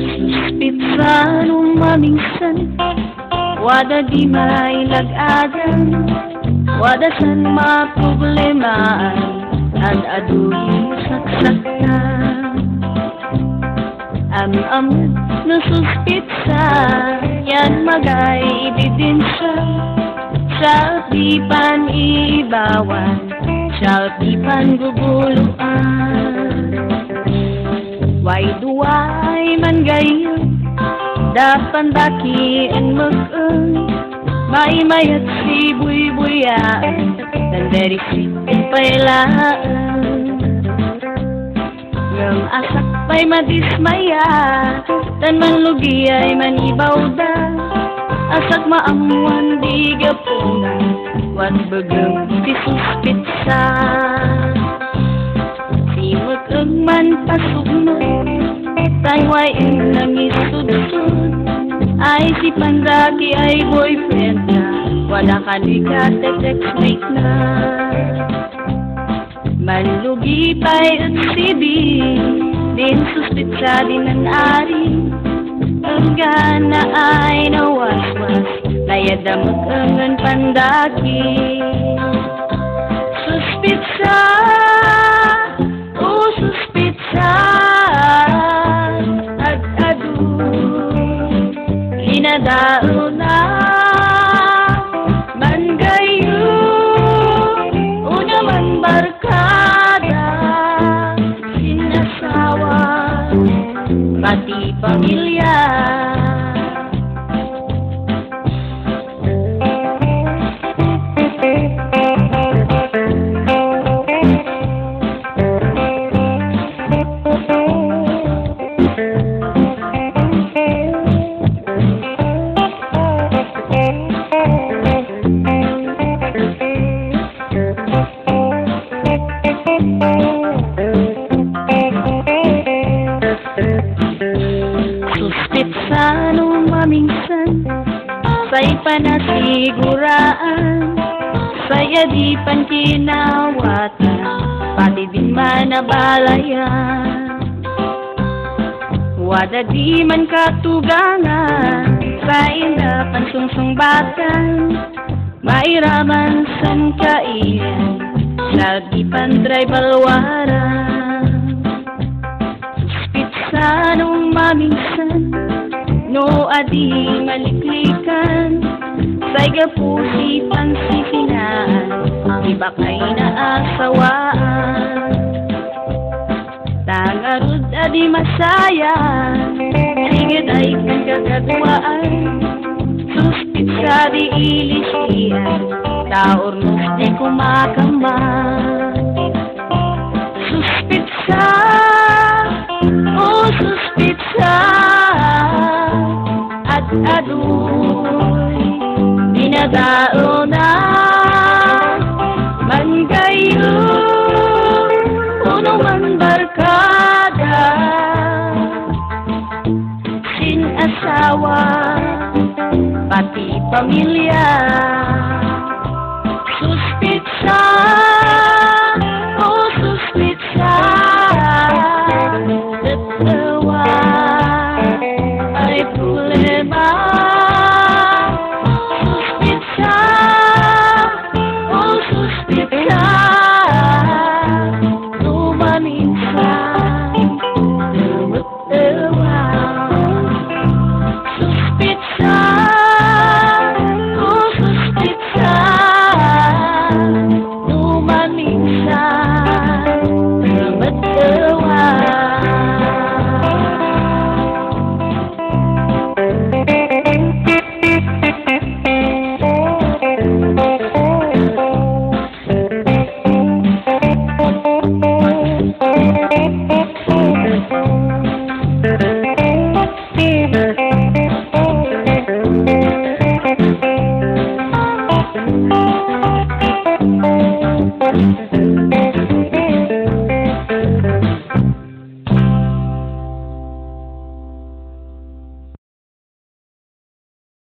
Suspitsan umaminsan, wada di mailagadan, wada san maproblemaan, at aduling saksaktan. Amad na suspitsa, yan magay ebidensya, siya di pan iibawan, siya di pan guguluan. Why duway man gayon, dapan dakiin mag-un, may mayat si buy-buyaan, dan dari sitin pailaan. Ng asak pa'y madismaya, dan manlugi ay manibawda, asak maamuan di gapunan, wan bagang si suspitsa. Mag-ang man pasugmod, tayway ang nangisudsun, ay si Pandaki ay boyfriend na, wala ka di ka text-mate na. Manlugi pa'y at sibi, din suspitsa din ang ari, hanggang na ay nawaswas, layada mag-angan Pandaki. Suspitsa, suspitsa, linadao na man gayo, una man barkada, sinasawa, pati pamilya. Suspitsan umaminsan, say panasiguraan, saya di pan kinawatan, pati din man nabalayan. Wada di man katugangan, sa inda pansungsungbatan, mairaman san kainan, sa di pan balwaran. Suspitsan umaminsan, no adi maliklikan, say gapusi pansisinaan, iba kay naasawaan. Tangarud adi masaya, higit ay pagkakatuwaan, suspitsa di ilisian, taornos di kumakamba. Suspitsa, oh suspitsa, at adoy dinadao na man kayo, puno man barkada, sin asawa, pati pamilya.